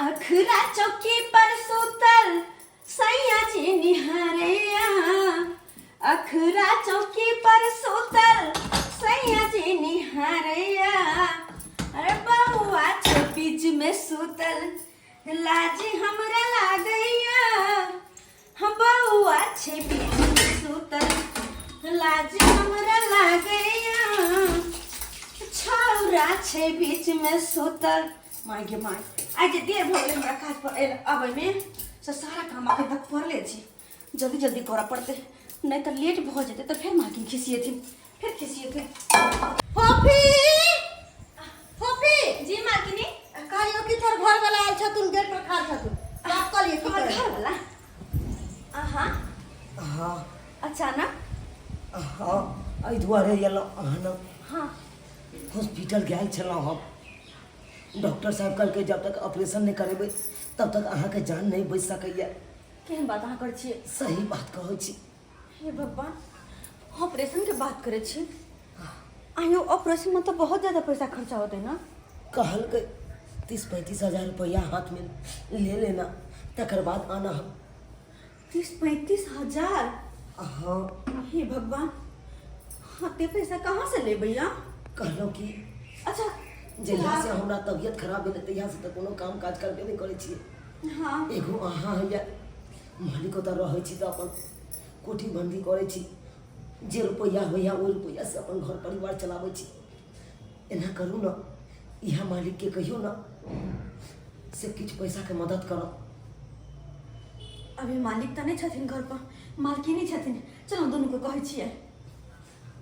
अखरा चौकी पर सुतल सैया जी निहारैया। अखरा चौकी पर सुतल सैया जी निहारैया। अरे बउआ छे बीच में सुतल लाजी हमरा लागैया। हम बउआ छे बीच में सुतल लाजी हमरा लागैया। छौरा छे बीच में सुतल माय गे माय आज देर भ गेल हमरा काज पर आबै में से सारा काम अखन तक पड़ले छी। जल्दी जल्दी करऽ पड़तै नहीं तो लेट भ जेतै तो फिर मार्किंग खिसिएथिन फोफी फोफी जी मार्किनी कालियो की तोर घर वाला आल छथुन गेट पर खाड़ छथुन बात कर लिए की हमर करे घर वाला आहा हाँ अचानक हाँ एहि दुआरे एलहुँ अहाँ हाँ हॉस्पिटल गेल छलहुँ हम। डॉक्टर साहब कहलकै जब तक ऑपरेशन नहीं करेबै तब तक अहाँके जान नहीं बच सकैए। केहन बात अहाँ करै छियै? सही बात कहै छी। हे भगवान ऑपरेशन के बात करे छी। आयो ऑपरेशन में तो बहुत ज़्यादा पैसा खर्चा होते ना। कहलकै 30-35 हज़ार रुपया हाथ में ले लेना तकर बाद आना हम। 30-35 हजार? हाँ हे भगवान हाँ ते पैसा कहाँ से ले भैया? कहलहुँ कि अच्छा जहिया से हमरा तबियत खराब भेलै तहिया से तऽ कोनो काम काज करबे नहीं करै छियै। हाँ एगो अहाँ हैया मालिक ओतऽ रहै छी तऽ अपन कोठी बंदी करै छी। जे रुपैया होइया ओहि रुपैया से अपन घर परिवार चलाबै छी। एना करू ने इएह मालिकके कहियो ने से किछु पैसाके मदद करब। अभी मालिक तो नहीं छथिन घर पर, मालकिनी छथिन। चलो दोनों को कहै छियै।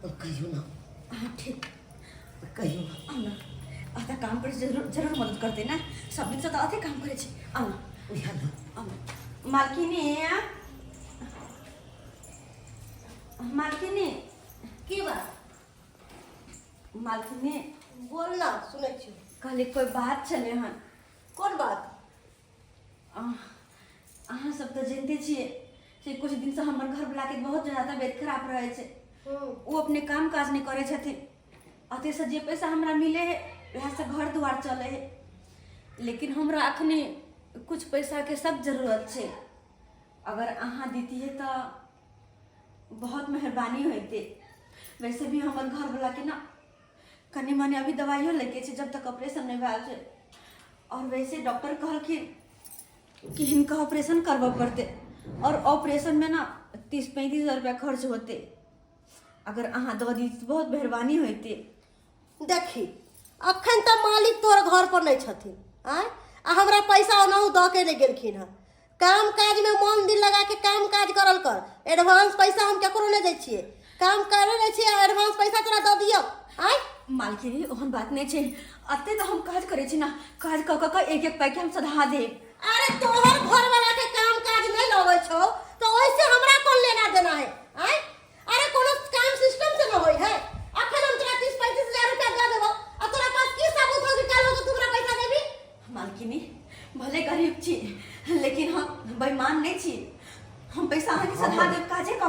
कहियो ना हाँ ठीक कहियो ना आना अतः काम करे जरूर जरूर मदद करते ना। सब दिन से तो अते काम करे छी। आना इएह ना आना मालकिनी मालकिनी की बात मालकिनी बोल ना सुनै छी। कहले कोई बात चले हन। कोन बात? अहाँ सब तो जानते छिए कि कुछ दिन से हमर घर वाला के बहुत ज्यादा तबियत खराब रहे छे। वो अपने काम काज नहीं करे छथिन। अते से जे पैसा हमरा मिले है वह से घर द्वार चले है। लेकिन हमरा अखने कुछ पैसा के सब जरूरत छे। अगर अहाँ दीती है तो बहुत मेहरबानी होती। वैसे भी हमर घर वाला के ना कनी मनी अभी दवाइयों लेके छे जब तक ऑपरेशन नहीं भेल छे। और वैसे डॉक्टर कहलखिन कि हिनका ऑपरेशन करवा पड़ते और ऑपरेशन में ना 30-35 हज़ार रुपया खर्च होते। अगर अहाँ दऽ दी तो बहुत मेहरबानी होती। देखी अखन तऽ मालिक तोर घर पर नहीं छथिन आय आ हमरा पैसा ओनाहु दऽ के नहीं गेलखिन हँ। काम काज में मन दिल लगा के काम काज करल कर। एडवांस पैसा हम केकरो नहीं दै छियै। काम करे नहीं छियै एडवांस पैसा तोरा दऽ दियौ आय। मालकिनी ओहन बात नहीं छे। अते तो हम काज करे छी ना, काज क एक एक पैके हम सधा दे। अरे तोहर घर वाला के काम काज नहीं लगे छौ तो ओइसे हमरा कौन लेना देना है आय? अरे कोनो काम सिस्टम से न होई है। अखन हम तोरा 30-35 हज़ार रुपया दे देबो आ तोरा पास की सबूत हो कि कल हो तू हमरा पैसा देबी? मालकिनी भले गरीब छी लेकिन हम बेईमान नहीं छी। हम पैसा अहाँ के सधा देब काजे क।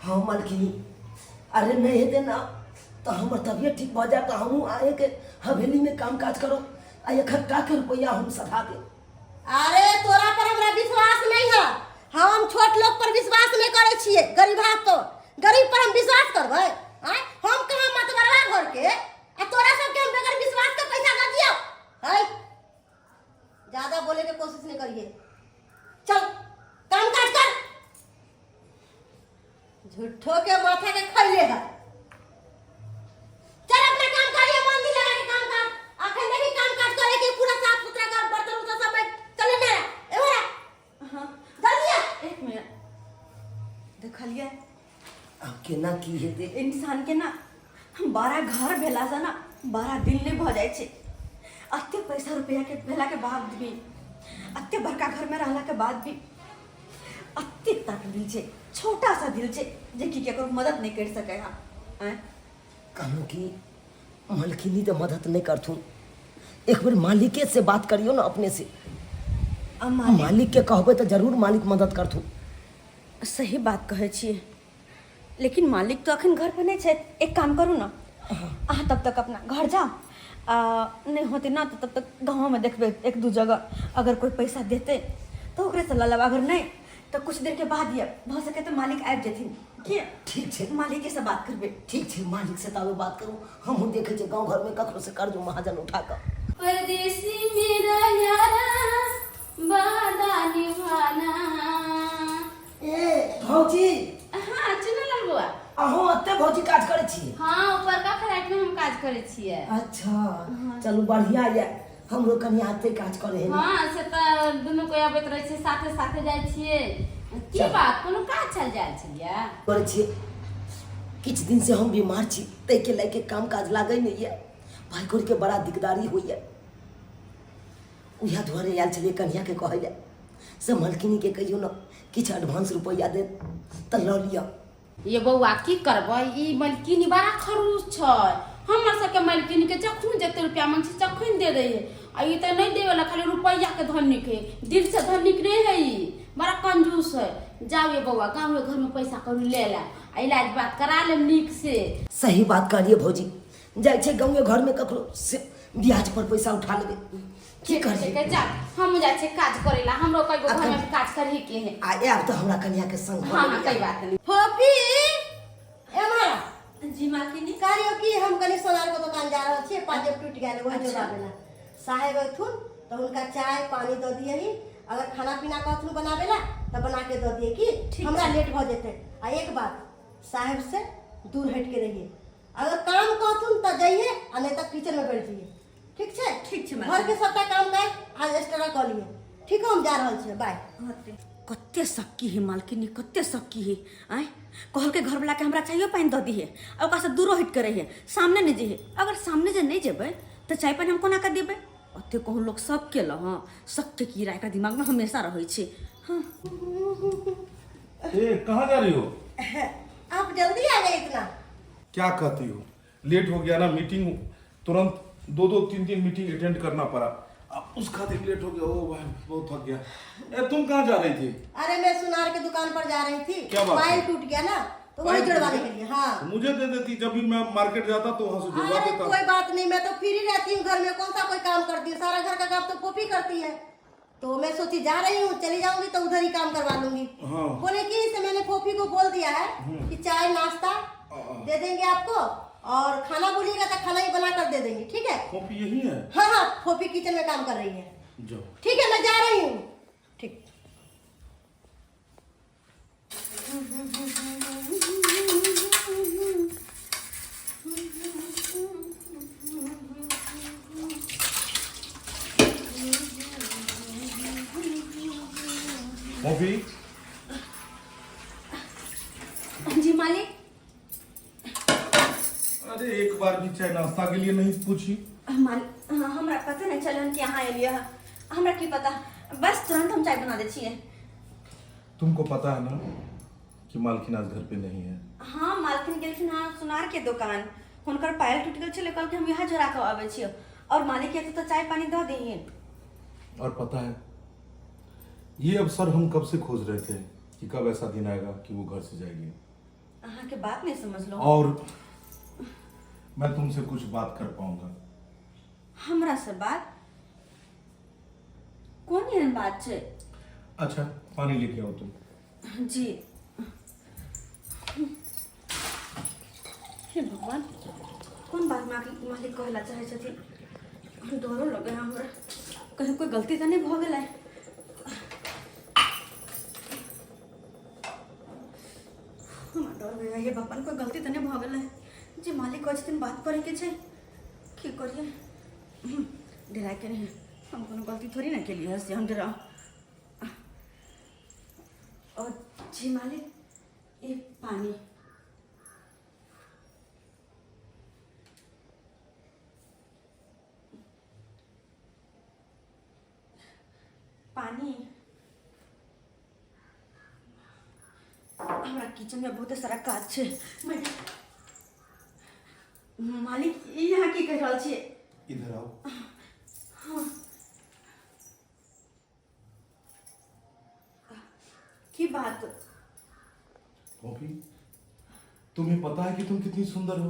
हाँ मालकिनी अरे नहीं हेतै ना तो हमर तबियत ठीक भऽ जाए तो हमहूँ आए के हवेली में काम काज करब आ 1 के रुपैया हम सधा देब। अरे तोरा पर हमरा विश्वास नहीं है। हम छोट लोग पर विश्वास नहीं करे छिए। गरीब हाथ तो गरीब पर हम विश्वास करबै आय? हम कहां मतबरवा घर के आ तोरा सब के हम बगैर विश्वास के पैसा दे दियो है? ज्यादा बोले के कोशिश नहीं करिए। चल काम काज कर। झूठो के माथा के खइले है। चल अपना काम करिए मन दिल लगा के काम कर। अखन नहीं काम काज करे के पूरा साफ सुथरा कर बर्तन उठा सब चले ना एवरा। हाँ जल्दी आ। एक मिनट देखलिए अब केना की हेतै? इंसान के ना बड़ा घर भेला से ना बड़ा दिल नहीं भ जाए छे। अते पैसा रुपया के भेला के बाद भी अते बड़का घर में रहला के बाद भी अते तक दिल छे, छोटा सा दिल छे जे कि केकरो मदद नहीं कर सके। हाँ कहूँ कि मालकिनी तो मदद नहीं करथुन। एक बार मालिके से बात करियो ना अपने से। मालिक के कहबै तो जरूर मालिक मदद करथुन। सही बात कहे छिए लेकिन मालिक तो अखन घर पर नहीं छे। एक काम करू ना अहाँ तब तक अपना घर जाओ नहीं होते ना तो तब तक गाँव में देखबे एक दू जगह अगर कोई पैसा देते तो ओकरे से ललब, अगर नहीं तो कुछ देर के बाद ये भ सके तो मालिक आबि जेथिन कि ठीक है मालिक से बात करबे। ठीक है, मालिक से तावे बात करूँ। हम देखे छे गाँव घर में ककरो से कर्ज महाजन उठा कर। परदेसी मेरा यारा वादा निभाना। ए भौजी, हाँ चुनो लाल बुआ। अहो अत्ते भौजी काज करे छी? हाँ ऊपर का फ्लैट में हम काज करे छिए। अच्छा चलू बढ़िया ये, हमरो कनी आते काज करे है। हाँ से त दुनु कोई आबैत रहे छै, साथे साथे जाय छिए। की बात कोनो काज चल जाय छिए? करे छी किछ दिन से हम बीमार छी, तै के लेके काम काज लागै नहीं है, भाई कोर के बड़ा दिकदारी होई है। उया दुआरे आयल छलिए कन्या के कहै ले से मलकिनी के कहियो न किछ एडवांस रुपया दे त ल लिया। ये बउआ की करबै, ई मलकिनी बड़ा खरूस छै। हमर सबके मलकिनी के जखन जते रुपया मांग छै तखन दे दै है, आ ई त नहीं देवेला, खाली रुपया के धनिक है, दिल से धनिक नहीं है, ई बड़ा कंजूस है। जाओ ये बउआ गाँव घर में पैसा कौड़ी ले ला, आ इलाज बात करा ले नीक से। सही बात कहलिए भौजी, जाय छै गाँव घर में ककरो से ब्याज पर पैसा उठा लेबे। की करिए? जा हम जाय छै काज करेला, हमरो कई गो घर में काज करही के है। आ आब तो हमरा कन्या के संग हाँ हाँ कोई बात नहीं। फोफी एमरा जी मालकिनी कार्यो की हम कनी सोनार को दुकान जा रहल छी, पाजेब टूट गेल वही जोड़ा देला। साहेब अथुन तो उनका चाय पानी दे दियही, अगर खाना पीना कहथुन बनावेला तो बना के दे दिए कि हमरा लेट भ जेते। आ एक बात साहेब से दूर हट के रहिए, अगर काम कहथुन तो जाइए आ नहीं तो किचन में बैठ जाइए। ठीक छै? ठीक छै घर के सबटा काम कर आज एक्स्ट्रा कर लिए। ठीक है हम जा रहल छी, बाय। कते सक्की है मालकिनी, कते सक्की है। आय कहल के घर वाला के हमरा चाहिए पानी दे दी है, और ओकरा से दूरो हट के रहिए, सामने नहीं जे, अगर सामने जे नहीं जेबे तो चाय पानी हम कोना कर देबे। ओते कहूँ लोग सब के ल हाँ सबके कीड़ा एकरा दिमाग में हमेशा रहे छे। हाँ ए कहाँ जा रही हो? आप जल्दी आ गए इतना? क्या कहती हो, लेट हो गया ना, मीटिंग तुरंत दो तीन मीटिंग अटेंड करना पड़ा, अब उस खातिर लेट हो गया। ओ भाई बहुत थक गया। ए तुम कहाँ जा रही थी? अरे मैं सुनार के दुकान पर जा रही थी। क्या बात है? मोबाइल टूट गया ना तो वही जुड़वाने के लिए। हाँ मुझे दे देती, जब भी मैं मार्केट जाता तो वहाँ से जुड़वा अरे देता। कोई बात नहीं, मैं तो फ्री रहती हूँ घर में, कौन सा कोई काम करती हूँ, सारा घर का काम तो पोपी करती है। तो मैं सोची जा रही हूँ, चली जाऊंगी तो उधर ही काम करवा लूंगी। हाँ। बोले कि इसे मैंने फोफी को बोल दिया है कि चाय नाश्ता दे देंगे आपको, और खाना बोलिएगा तो खाना ही बना कर दे देंगे। ठीक है? कॉपी यही है? हाँ हाँ फोफी किचन में काम कर रही है। जाओ। ठीक है मैं जा रही हूँ। ठीक। कॉपी? जी मालिक। अरे एक बार भी चाय नाश्ता के लिए नहीं पूछी? मालिक हमरा पता नहीं चलन कि यहाँ एलिए, हमरा की पता, बस तुरंत हम चाय बना दे छिए। तुमको पता है ना कि मालकिन आज घर पे नहीं है? हाँ मालकिन गेलखिन हाँ सुनार के दुकान, हुनकर पैर टूट गेल छले, कल के हम यहाँ जोड़ा के आवे छिए, और मालिक के तो चाय पानी दे दिए। और पता है ये अवसर हम कब से खोज रहे थे कि कब ऐसा दिन आएगा कि वो घर से जाएगी। अहाँ के बात नहीं समझ लो। और मैं तुमसे कुछ बात कर पाऊंगा? हमरा से बात? कौन एहन बात छे? अच्छा पानी लेके आओ तुम। जी। हे भगवान, कौन बात मालिक कहला चाहे छथिन? डरो लगे हमरा, कहीं कोई गलती तो नहीं भ गेलै? हमरा डर गया, ये भगवान कोई गलती तो नहीं भ गेलै? जे मालिक कहै छथिन बात करे के छै, की करिए? डरा के नहीं, हम कोनो गलती थोड़ी ना केलिए है से हम डरा। और जी मालिक ये पानी। पानी हमरा किचन में बहुत सारा काज छे। मालिक यहाँ की कर रहल छिए? इधर आओ। हाँ की बात? कॉफी, तुम्हें पता है कि तुम कितनी सुंदर हो?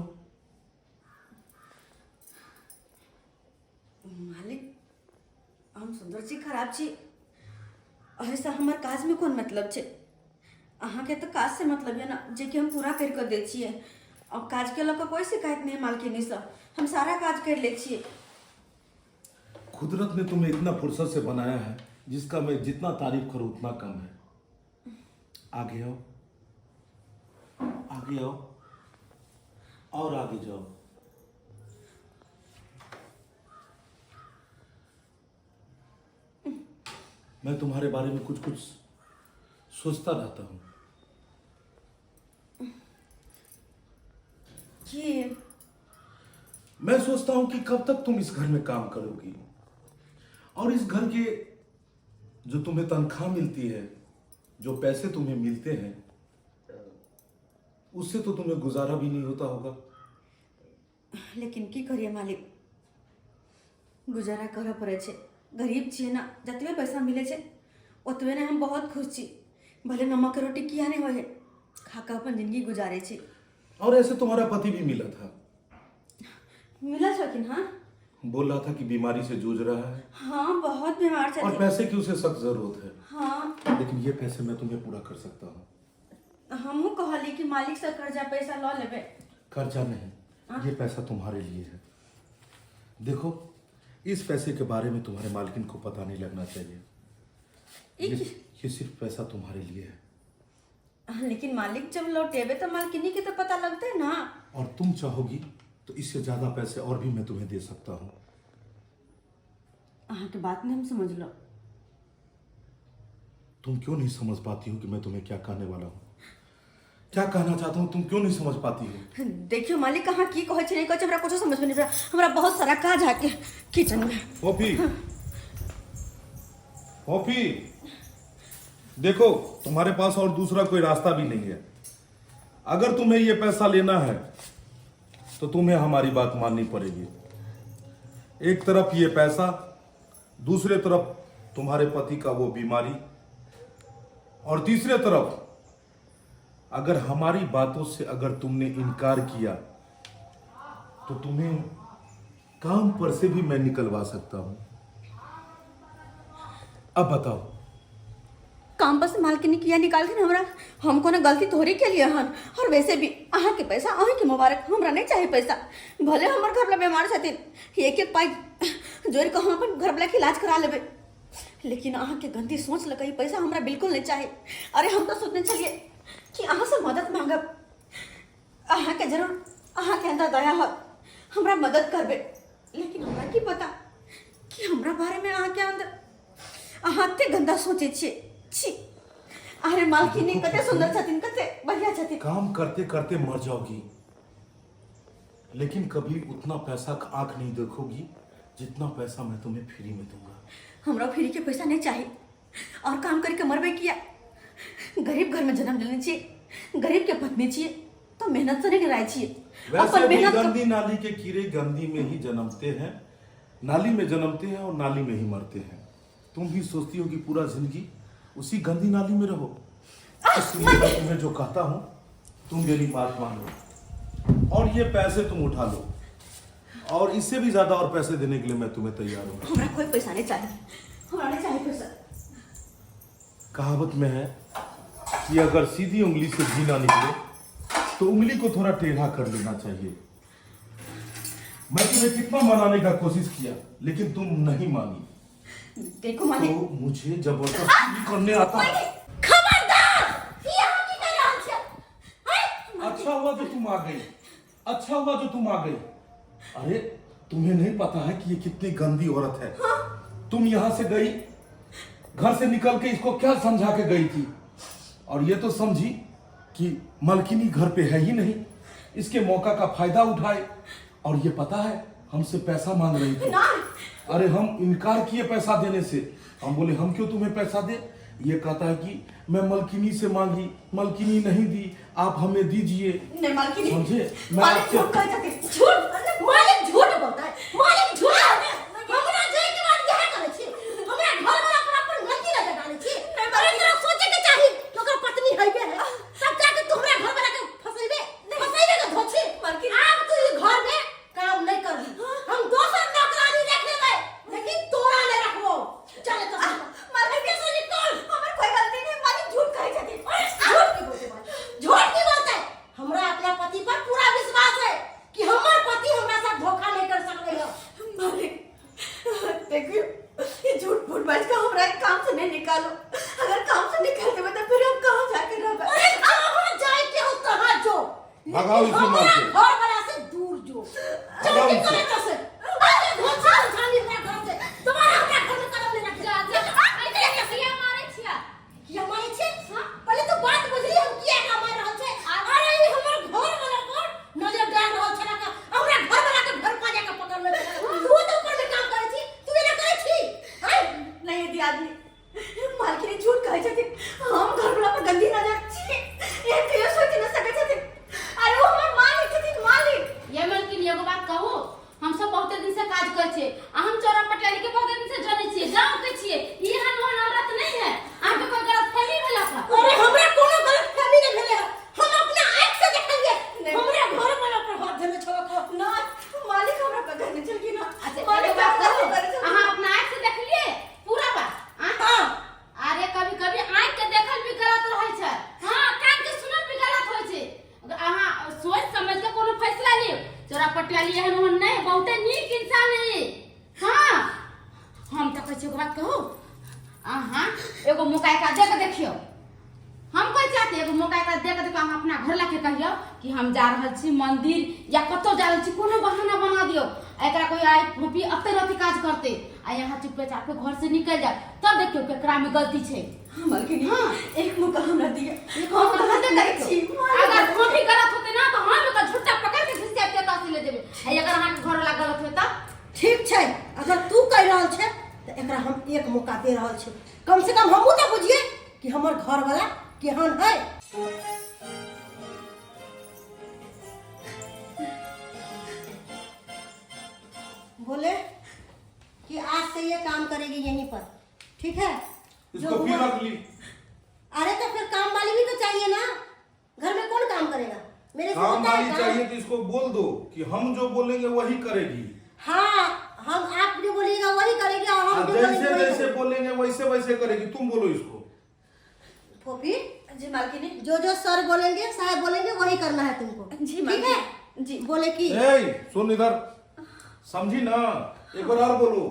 खराब छी ऐसा हमार काज में कौन मतलब छे। अहाँ के तो काज से मतलब है ना जे कि हम पूरा कर कर दे छिए। अब काज के लोग कोई शिकायत नहीं है मालकिनी से, हम सारा काज कर ले छिए। कुदरत ने तुम्हें इतना फुर्सत से बनाया है जिसका मैं जितना तारीफ करूं उतना कम है। आगे आओ, आगे आओ और आगे जाओ। मैं तुम्हारे बारे में कुछ कुछ सोचता रहता हूं। ये मैं सोचता हूं कि कब तक तुम इस घर में काम करोगी और इस घर के जो तुम्हें तनख्वाह मिलती है, जो पैसे तुम्हें मिलते हैं, उससे तो तुम्हें गुजारा भी नहीं होता होगा। लेकिन की करिए मालिक, गुजारा करऽ पड़े छे। गरीब छिए ना, जतबे पैसा मिले छे ओतबे ने हम बहुत खुश छी। भले नमक के रोटी किया नहीं होए, खा के अपन जिंदगी गुजारे छी। और ऐसे तुम्हारा पति भी मिला था, मिला छकिन? हाँ, बोल रहा था कि बीमारी से जूझ रहा है। हाँ बहुत बीमार और छे। पैसे की उसे सख्त जरूरत है। हाँ लेकिन ये पैसे मैं तुम्हें पूरा कर सकता हूँ। हमहू कहली कि मालिक से कर्जा पैसा ल लेबे। कर्जा नहीं, ये पैसा तुम्हारे लिए है। देखो, इस पैसे के बारे में तुम्हारे मालकिन को पता नहीं लगना चाहिए। ये सिर्फ पैसा तुम्हारे लिए है। लेकिन मालिक जब लौटेबे तो मालकिनी के तो पता लगता है ना। और तुम चाहोगी तो इससे ज्यादा पैसे और भी मैं तुम्हें दे सकता हूँ। अहाँ के बात नहीं हम समझ लो। तुम क्यों नहीं समझ पाती हो कि मैं तुम्हें क्या कहने वाला हूँ, क्या कहना चाहता हूँ? तुम क्यों नहीं समझ पाती हो? देखियो मालिक, कहाँ की कहै छै नहीं कहै छै हमरा कुछ समझ में नहीं पड़ा। हमरा बहुत सारा काज है के किचन में। पॉपी, पॉपी, देखो तुम्हारे पास और दूसरा कोई रास्ता भी नहीं है। अगर तुम्हें ये पैसा लेना है तो तुम्हें हमारी बात माननी पड़ेगी। एक तरफ ये पैसा, दूसरे तरफ तुम्हारे पति का वो बीमारी, और तीसरे तरफ अगर हमारी बातों से अगर तुमने इनकार किया तो तुम्हें काम पर से भी मैं निकलवा सकता हूं। अब बताओ। काम पर से मालकिनी किया निकाल के हमरा, हमको ना गलती थोड़ी के लिए हन। और वैसे भी अहाँ के पैसा अहीं के मुबारक, हमरा नहीं चाहिए पैसा। भले हमर घर वाला बीमार छथिन, एक एक पाई जोड़ के हम अपन घर वाला के इलाज करा लेबे, लेकिन अहाँ के गंदी सोच लगे ई पैसा हमरा बिल्कुल नहीं चाहिए। अरे हम तो सोचने छलिए कि अहाँ से मदद मांगब, अहाँ के जरूर अहाँ के अंदर दया हो, हमरा मदद करबे। लेकिन हमरा की पता कि हमरा बारे में अहाँ के अंदर अहाँ ते गंदा सोचे छिए। छी, अरे मालकिनी कते सुंदर छथिन, कते बढ़िया छथिन। काम करते करते मर जाओगी, लेकिन कभी उतना पैसा आंख नहीं देखोगी जितना पैसा मैं तुम्हें फ्री में दूंगा। हमरा फ्री के पैसा नहीं चाहिए, और काम करके मरबे किया। गरीब घर में जन्म लेने चाहिए, गरीब के पत्नी चाहिए तो मेहनत से नहीं डराई चाहिए। वैसे भी गंदी नाली के कीड़े गंदी में ही जन्मते हैं, नाली में जन्मते हैं और नाली में ही मरते हैं। तुम भी सोचती हो कि पूरा जिंदगी उसी गंदी नाली में रहो। इसलिए मैं तुम्हें जो कहता हूँ तुम मेरी बात मानो और ये पैसे तुम उठा लो, और इससे भी ज्यादा और पैसे देने के लिए मैं तुम्हें तैयार हूँ। हमरा कोई पैसा नहीं चाहिए, हमरा नहीं चाहिए पैसा। कहावत में है कि अगर सीधी उंगली से घी ना निकले तो उंगली को थोड़ा टेढ़ा कर लेना चाहिए। मैं तुम्हें कितना मनाने का कोशिश किया लेकिन तुम नहीं मानी। देखो मालिक, तो मुझे जबरदस्ती भी करने आता है। खबरदार, यहाँ की कर रहल छै? अच्छा हुआ जो तुम आ गई, अच्छा हुआ जो तुम आ गई। अरे तुम्हें नहीं पता है कि ये कितनी गंदी औरत है। तुम यहाँ से गई, घर से निकल के इसको क्या समझा के गई थी, और ये तो समझी कि मालकिनी घर पे है ही नहीं, इसके मौका का फायदा उठाए, और ये पता है हमसे पैसा मांग रही थी। अरे हम इनकार किए पैसा देने से। हम बोले हम क्यों तुम्हें पैसा दे। ये कहता है कि मैं मालकिनी से मांगी, मालकिनी नहीं दी, आप हमें दीजिए। नहीं मालकिनी, समझे? मैं मालिक आपसे झूठ कहता है। झूठ, मालिक झूठ बोलता है, मालिक झूठ बोलता है। हमरा जाय के बाद यह करे छी, हमरा घर वाला पर अपन गलती न डाले छी। अरे तोरा सोचे के चाही कि ओकर पत्नी हइबे है, सब जाके तू हमरा घर वाला के फसैबे के धोछी। मालकिनी, आप तू ई घर में काम नहीं करबी, हम दोसर नौकरानी रख लेबै, लेकिन तोरा नहीं रखबो। चल तो नहीं निकालो। अगर काम से निकलते हुए तो फिर हम कहाँ जाके रह अरे कहाँ जाए के हो, कहाँ जो भगाओ इसे मार के। घर वाला से दूर जो भगाओ चल इसे। करे तो से अरे घर से झाली अपना घर से तुम्हारा अपना घर में कदम नहीं रख किया मारे छिया कि हमारे छे पहले तो बात बुझली हम किया का मार रहल छे। अरे ई हमर घर वाला पर नजर डाल रहल छला का हमरा घर वाला के घर पर जाके पकड़ ले। तू तो ऊपर में काम करे छी, तू एना करे छी हैं? नहीं यदि आदमी मालकिन झूठ कहे छथिन, हम घर वाला पर गंदी नजर छी, ये कहियो सोच न सकै छथिन। अरे वो हमर मालिक छथिन, मालिक। ये मलकिन एगो बात कहू, हम सब बहुत दिन से काज कर छे, हम चोरा पटियाली के बहुत दिन से जाने छिए, गांव के छिए, ई हनवन औरत नहीं है। आके कोई गलतफहमी भेला था। अरे हमरा कोनो गलतफहमी नहीं भेले है, हम अपना आंख से देखलिए हमरा घर वाला पर हाथ धरे छला का। ना मालिक हमरा पर घर में चल की ना। अच्छा मालिक एगो बात बात कहू, करे छथिन। अहाँ अपना आंख से देखलिए पूरा बात? हां अरे कभी कभी आंख के देखल भी गलत रहै छै, हां कान के सुनल भी गलत होय छै। अगर अहाँ सोच समझ के कोनो फैसला लियो, चोरा पटियाली एहन ओहन नहीं, बहुते नीक इंसान है। हां हम तो कहै छी एगो बात कहू, अहाँ एगो मौका का दे के देखियो। हम कोई चाहते एगो मौका का दे के देखो, अहाँ अपना घर लाके कहियो कि हम जा रहल छी मंदिर या कतो जा रहल छी, कोनो बहाना बना दियो। एकरा कोई आइ फूफी अते राति काज करते आ यहाँ चुपे चापे घर से निकल जाए, तब देखियो केकरा में गलती छै। मालकिन हाँ। एक मौका हमरा दिया। हम हम कहते कहते नहीं छी, अगर फूफी गलत होते ना तो हम तो झुट्टा पकड़ के घिसिया के तहसील ले देबे। आ अगर अहाँ के घर वाला गलत होता ठीक छै, अगर तू कह रहल छे तो एकरा हम एक मौका दे रहल छे। कम से कम हमहू तो बुझिए कि हमर घर वाला केहन है। बोले कि आज से ये काम करेगी यहीं पर, ठीक है? इसको फिर हुआ- रख ली। अरे तो फिर काम वाली भी तो चाहिए ना, घर में कौन काम करेगा? मेरे से काम होता है वाली काम? चाहिए तो इसको बोल दो कि हम जो बोलेंगे वही करेगी। हाँ, हम आप जो बोलिएगा वही करेगी और हम जो बोलेंगे जैसे वही जैसे करेगी। बोलेंगे वैसे वैसे करेगी। तुम बोलो इसको। फोफी, जी मालकिन। जो सर बोलेंगे साहब बोलेंगे वही करना है तुमको, जी ठीक मालकिन। है? जी। बोले कि ए सुन इधर, समझी ना? एक बार और बोलो,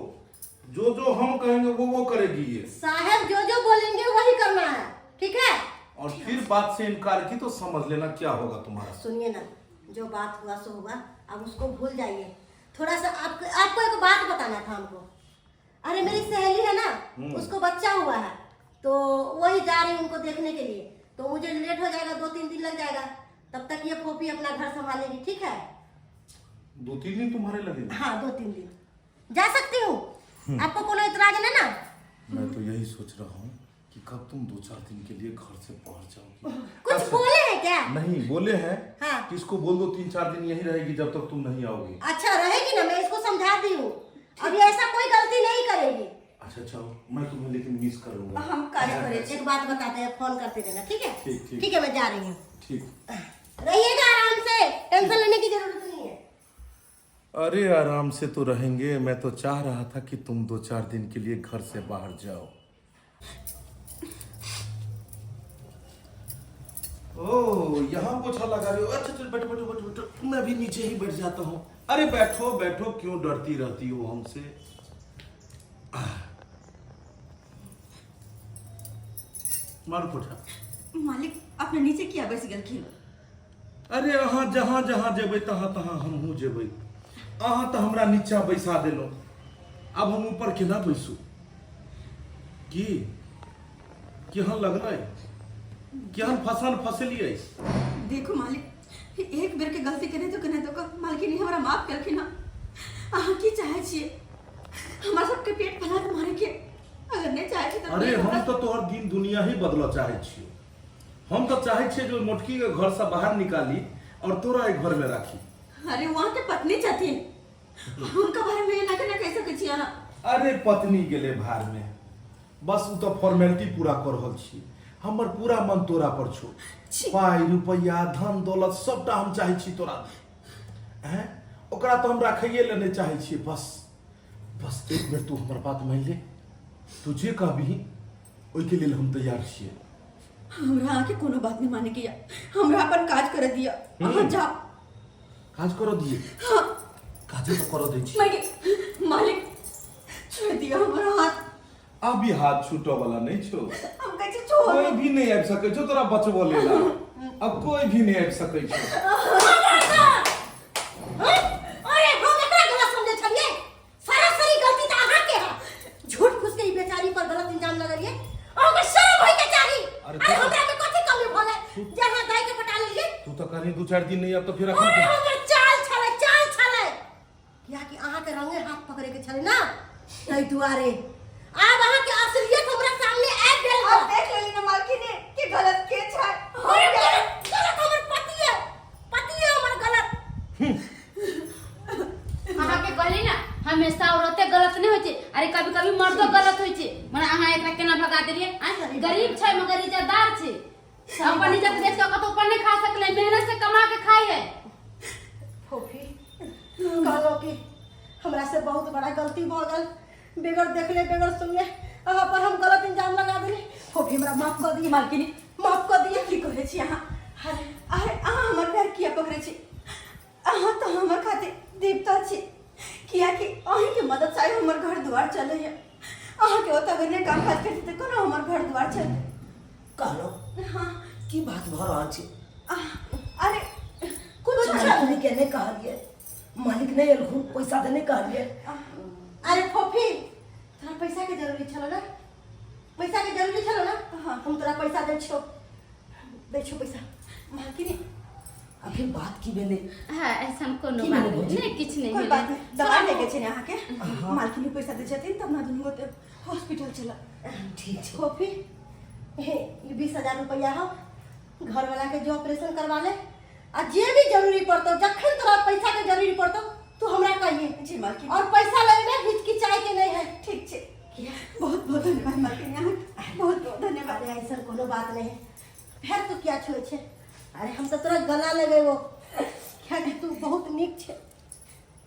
जो जो हम कहेंगे वो करेगी ये। साहब जो बोलेंगे वही करना है, ठीक है? और फिर बात से इनकार की तो समझ लेना क्या होगा तुम्हारा। सुनिए ना, जो बात हुआ सो हुआ, अब उसको भूल जाइए। थोड़ा सा आपको एक बात बताना था हमको। अरे मेरी सहेली है ना, उसको बच्चा हुआ है, तो वही जा रही उनको देखने के लिए, तो मुझे लेट हो जाएगा, 2-3 दिन लग जाएगा। तब तक ये फोफी अपना घर संभालेगी, ठीक है? 2-3 दिन तुम्हारे लगेंगे? हाँ 2-3 दिन जा सकती हूँ, आपको कोनो इतराज नहीं ना? मैं तो यही सोच रहा हूँ कि कब तुम 2-4 दिन के लिए घर से पहुँच जाओगी। कुछ बोले हैं क्या? नहीं बोले हैं। हाँ। कि इसको बोल दो 3-4 दिन यही रहेगी जब तक तुम नहीं आओगी। अच्छा रहेगी ना, मैं इसको समझा दी हूँ, अभी ऐसा कोई गलती नहीं करेगी। अच्छा चलो, मैं तुम्हें लेकिन मिस करूंगा। हम कार्य करे छी। एक बात बताते हैं, फोन करते रहना, ठीक है? ठीक, ठीक। ठीक है, मैं जा रही हूँ। ठीक। रहिएगा आराम से, टेंशन लेने की जरूरत नहीं है। अरे आराम से तो रहेंगे, मैं तो चाह रहा था कि तुम 2-4 दिन के लिए घर से बाहर जाओ। ओह यहाँ पोछा लगा रहे हो? अच्छा चल बैठो बैठो बैठो बैठो, मैं भी नीचे ही बैठ जाता हूँ। अरे बैठो बैठो, क्यों डरती रहती हो हमसे? मारो पोछा। मालिक अपने नीचे किया बैस गेलखिन। अरे अहाँ जहाँ जहाँ जेबै तहाँ तहाँ हमहूँ जेबै। अहाँ तो हमरा नीचा बैसा देलो, अब हम ऊपर केना बैसू? की केहन लगलै? केहन फसन फसलियै? देखो मालिक, एक बेर के गलती करे तो मालकिन हमरा माफ करखिन ना। अहाँ की चाहे छिए? हमरा सबके पेट फलात मारे के अगर नहीं चाहे छी तो अरे हम तो तोहर दिन दुनिया ही बदल चाहे छियो। हम तो चाहे छिए जो मोटकी के घर से बाहर निकाली और तोरा एक घर में राखी। अरे वहाँ के पत्नी छथिन, उनका बारे में ना कह सकै छी अहाँ। अरे पत्नी गेले भार में, बस उ तो फॉर्मेलिटी पूरा कर रहल छी। हमर पूरा मन तोरा पर छो। पाई रुपया धन दौलत सबटा हम चाहे छी तोरा हैं, ओकरा तो हम राखैये ले नहीं चाहे छी। बस बस एक बेर तू हमर बात मान ले, तू जे कहबी ओइ के लेल हम तैयार छियै। हमरा आके कोनो बात नहीं माने के या हमरा अपन काज कर दिया। अहाँ जाओ। काज करो दिए? हाँ। काजे तो करो दै छी। मालिक छोड़ दिया हमारा हाथ। अभी हाथ छूटो वाला नहीं छो। हम कहै छी छोड़ कोई भी नहीं आबि सकै छो तोरा बचबो लेला। अब कोई भी नहीं आबि सकै छो। अरे हम एकरा गलत समझे छलिए। सरासरी गलती त अहाँ के है। झूठ फूस के ई बेचारी पर गलत इल्जाम लगलिए। ओके शर्म होय के चाही। अरे हमरा में कथि कमी भले जहां दाई के पटा लेलिए। तू तो कहनी 2-4 दिन नहीं अब तो फिर अरे अखन हमर चाल छले। किया कि अहाँ के रंगे हाथ पकड़े के छले ना। तै दुआरे आब अहाँ के असलियत हमरा सामने आबि गेल है। अब देख लेली ना मालकिनी कि गलत के छै। अरे गलत हमर पति है हमर गलत। अहाँ के कहली ना हमेशा औरतें गलत नहीं होय छै। अरे कभी कभी मर्दो गलत होय छै। माने अहाँ एकरा केना भगा देलिए? गरीब छै मगर इज्जतदार छै। अपन इज्जत देख के कतो ऊपर नहीं खा सकले, मेहनत से कमा के खाई है। फोफी कहलो कि हमरा से बहुत बड़ा गलती भ गल। बेगर देखले बेगर सुनले अहाँ पर हम गलत इल्जाम लगा देली। फोफी हमरा माफ कर दिए। मालकिनी माफ कर दिए। की कहै छी अहाँ? अरे अहाँ हमर पैर किया पकड़ै छी? अहाँ तो हमर खातिर देवता छी। किया कि अहीं के मदद से हमर घर द्वार चले है। अहाँ के ओतऽ गने काम काज करते त कोनो हमर घर द्वार चलते। कहलो हाँ की बात भ रहल छै? अरे कुछ मालिक के नहीं कहलिए। मालिक नहीं एलखुन पैसा देने कहलिए। अरे फोफी तोरा पैसा के जरूरी छलो ना। पैसा के जरूरी छलो ना। हाँ। हम तोरा पैसा दै छो पैसा। मालकिनी आखिर बात की भेले? हां ऐसा कोनो की बात भेलै भौजी? नहीं, किछ नहीं कोई भेलै। बात नहीं। दवाई लेके छै अहाँ के। हाँ। मालकिनी पैसा दै छथिन तब ना दुनू गोटे हॉस्पिटल चला। ठीक छै। फोफी ये 20,000 रुपया हो। घर वाला के जो ऑपरेशन करवा ले आ जे भी जरूरी पड़तो जखन तोरा पैसा के जरूरी पड़तो तू हमरा कहिए। जी मालकिनी। और पैसा ले में हिचकिचाई के नहीं है। ठीक छै। बहुत बहुत धन्यवाद मालकिनी अहाँ। बहुत बहुत धन्यवाद। अरे ऐसा कोनो बात नहीं है। फिर तू क्या छुए छे? अरे हम तो तोरा गला लेबे वो। क्या कि तू बहुत नीक छे,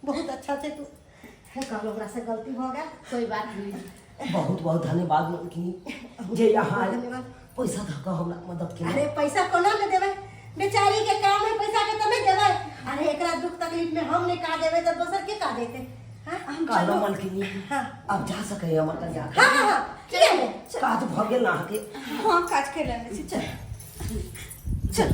बहुत अच्छा छे तू। कहलो हमरा से गलती हो गया। कोई बात नहीं। बहुत बहुत धन्यवाद मालकिनी जे यहाँ धन्यवाद। पैसा धक्का हमरा मदद के। अरे पैसा कोना में देवे? बेचारी के काम है पैसा के तमे देवे। अरे एकरा दुख तकलीफ में हम नहीं का देवे तो दोसर के का देते? हां हम कहलो मालकिनी हां अब जा सके हमर कन्या। हां किया में काज भ गेल ना के। हाँ काज कर लेने छी। चल चल